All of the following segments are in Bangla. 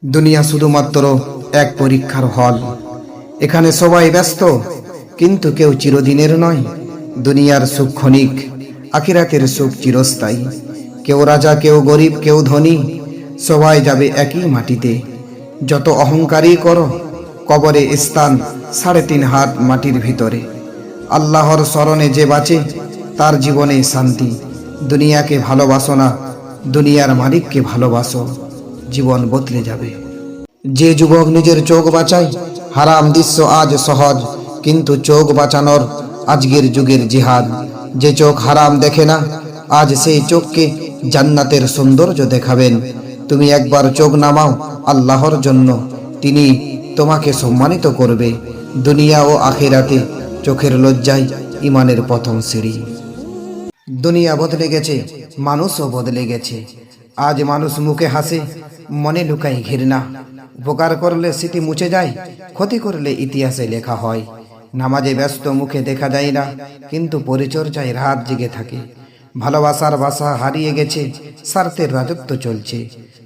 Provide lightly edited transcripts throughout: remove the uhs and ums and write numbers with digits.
দুনিয়া শুধুমাত্র এক পরীক্ষার হল। এখানে সবাই ব্যস্ত, কিন্তু কেউ চিরদিনের নয়। দুনিয়ার সুখ ক্ষণিক, আখিরাতের সুখ চিরস্থায়ী। কেউ রাজা, কেউ গরিব, কেউ ধনী, সবাই যাবে একই মাটিতে। যত অহংকারী করো, কবরে স্থান 3.5 হাত মাটির ভিতরে। আল্লাহর স্মরণে যে বাঁচে, তার জীবনে শান্তি। দুনিয়াকে ভালোবাসো না, দুনিয়ার মালিককে ভালোবাসো, জীবন বদলে যাবে। যে যুবক নিজের চোখ বাঁচায়, হারাম দৃশ্য আজ সহজ, কিন্তু চোখ বাঁচানোর আজকের যুগের জিহাদ। যে চোখ হারাম দেখে না, আজ সেই চোখকে জান্নাতের সৌন্দর্য দেখাবেন। তুমি একবার চোখ নামাও আল্লাহর জন্য, তিনি তোমাকে সম্মানিত করবে। দুনিয়া ও আখিরাতে চোখের লজ্জায় ইমানের প্রথম সিঁড়ি। দুনিয়া বদলে গেছে, মানুষও বদলে গেছে। আজ মানুষ মুখে হাসে, মনে লুকায় ঘৃণা। উপকার করলে স্মৃতি মুছে যায়, ক্ষতি করলে ইতিহাসে লেখা হয়। নামাজে ব্যস্ত, মুখে দেখা যায় না, কিন্তু পরিচর্যায় রাত জেগে থাকে। ভালোবাসার ভাষা হারিয়ে গেছে, স্বার্থের রাজত্ব চলছে।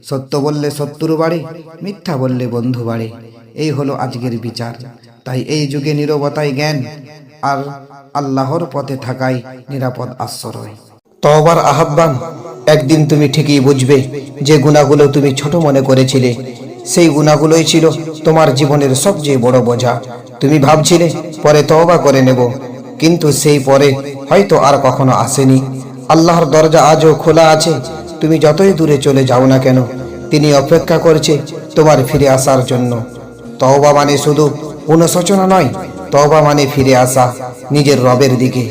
সত্য বললে শত্রু বাড়ে, মিথ্যা বললে বন্ধু বাড়ে। এই হলো আজকের বিচার। তাই এই যুগে নীরবতায় জ্ঞান, আর আল্লাহর পথে থাকাই নিরাপদ আশ্রয়। তওবার আহ্বান। একদিন তুমি ঠিকই বুঝবে, যে গুণাগুলো তুমি ছোট মনে করেছিলে, সেই গুণাগুলোই ছিল তোমার জীবনের সবচেয়ে বড় বোঝা। তুমি ভাবছিলে পরে তওবা করে নেব, কিন্তু সেই পরে হয়তো আর কখনো আসেনি। আল্লাহর দরজা আজও খোলা আছে। তুমি যতই দূরে চলে যাও না কেন, তিনি অপেক্ষা করছে তোমার ফিরে আসার জন্য। তওবা মানে শুধু অনুশোচনা নয়, তওবা মানে ফিরে আসা নিজের রবের দিকে।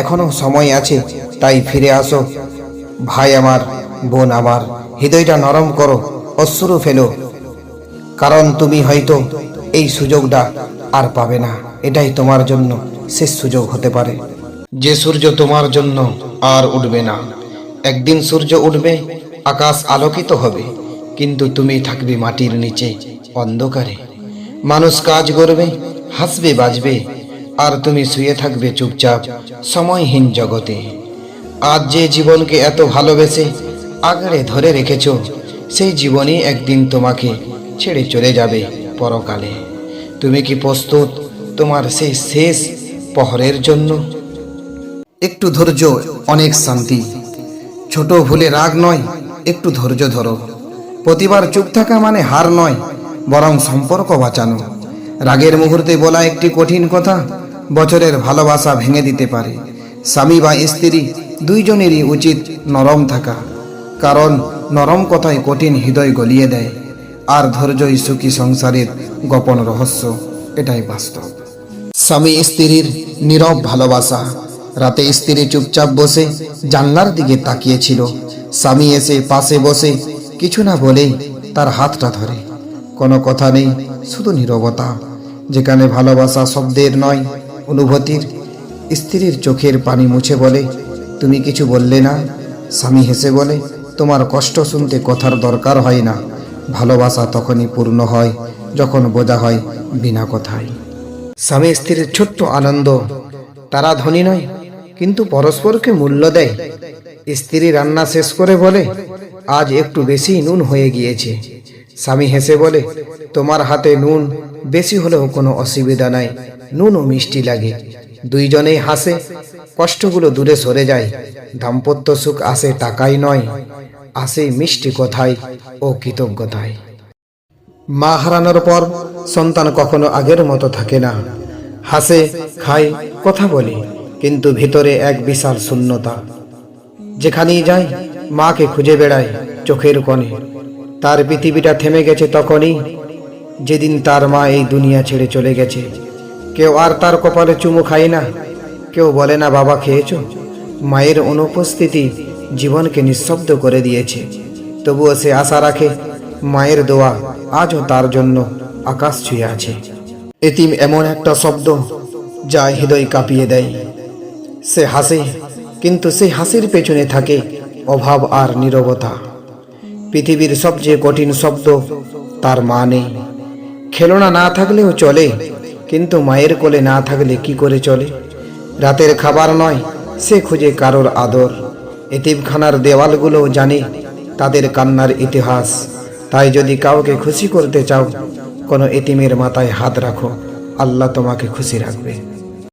এখনো সময় আছে, তাই ফিরে আসো। ভাই আমার, বোন আমার, হৃদয়টা নরম করো, অশ্রু ফেলো, কারণ তুমি হয়তো এই সুযোগটা আর পাবে না। এটাই তোমার জন্য শেষ সুযোগ হতে পারে। যে সূর্য তোমার জন্য আর উঠবে না। একদিন সূর্য উঠবে, আকাশ আলোকিত হবে, কিন্তু তুমি থাকবে মাটির নিচে অন্ধকারে। মানুষ কাজ করবে, হাসবে, বাজবে, আর তুমি শুয়ে থাকবে চুপচাপ সময়হীন জগতে। আজ যে জীবনকে এত ভালোবেসে আগড়ে ধরে রেখেছ, সেই জীবনই একদিন তোমাকে ছেড়ে চলে যাবে পরকালে। তুমি কি প্রস্তুত তোমার সেই শেষ প্রহরের জন্য? একটু ধৈর্য, অনেক শান্তি। ছোট ভুলে রাগ নয়, একটু ধৈর্য ধরো। প্রতিবার চুপ থাকা মানে হার নয়, বরং সম্পর্ক বাঁচানো। রাগের মুহূর্তে বলা একটি কঠিন কথা বছরের ভালোবাসা ভেঙে দিতে পারে। স্বামী বা স্ত্রী দুইজনেরই উচিত নরম থাকা, কারণ নরম কথায় কঠিন হৃদয় গলিয়ে দেয়। আর ধৈর্যই সুখী সংসারের গোপন রহস্য, এটাই বাস্তব। স্বামী স্ত্রীর নীরব ভালোবাসা। রাতে স্ত্রী চুপচাপ বসে জানলার দিকে তাকিয়েছিল। স্বামী এসে পাশে বসে কিছু না বলেই তার হাতটা ধরে। কোনো কথা নেই, শুধু নীরবতা, যেখানে ভালোবাসা শব্দের নয়, অনুভূতির। স্ত্রীর চোখের পানি মুছে বলে, তুমি কিছু বললে না। স্বামী হেসে বলে, তোমার কষ্ট শুনতে কথার দরকার হয় না। ভালোবাসা তখনই পূর্ণ হয় যখন বোঝা হয় বিনা কথায়। স্বামী স্ত্রীর ছোট্ট আনন্দ। তারা ধনী নয়, কিন্তু পরস্পরকে মূল্য দেয়। স্ত্রী রান্না শেষ করে বলে, আজ একটু বেশি নুন হয়ে গিয়েছে। স্বামী হেসে বলে, তোমার হাতে নুন বেশি হলেও কোনো অসুবিধা নাই, নুনও মিষ্টি লাগে। দুইজনেই হাসে, কষ্টগুলো দূরে সরে যায়। দাম্পত্য সুখ আসে টাকায় নয়, আসে মিষ্টি কথায় ও কৃতজ্ঞতায়। মা হারানোর পর সন্তান কখনো আগের মতো থাকে না। হাসে, খায়, কথা বলে, কিন্তু ভিতরে এক বিশাল শূন্যতা। যেখানেই যায় মাকে খুঁজে বেড়ায় চোখের কোণে। তার পৃথিবীটা থেমে গেছে তখনই, যেদিন তার মা এই দুনিয়া ছেড়ে চলে গেছে। কেউ আর তার কপালে চুমু খায় না, কেউ বলে না বাবা খেয়েছো। মায়ের অনুপস্থিতি জীবনকে নিঃশব্দ করে দিয়েছে। তবুও সে আশা রাখে, মায়ের দোয়া আজও তার জন্য আকাশ ছুঁয়ে আছে। এতিম এমন একটা শব্দ যা হৃদয় কাঁপিয়ে দেয়। সে হাসে, কিন্তু সেই হাসির পেছনে থাকে অভাব আর নীরবতা। পৃথিবীর সবচেয়ে কঠিন শব্দ, তার মা নেই। খেলনা না থাকলেও চলে, কিন্তু মায়ের কোলে না থাকলে কি করে চলে? রাতের খাবার নয়, সে খুঁজে কারোর আদর। এতিমখানার দেওয়ালগুলো জানে তাদের কান্নার ইতিহাস। তাই যদি কাউকে খুশি করতে চাও, কোনো এতিমের মাথায় হাত রাখো, আল্লাহ তোমাকে খুশি রাখবে।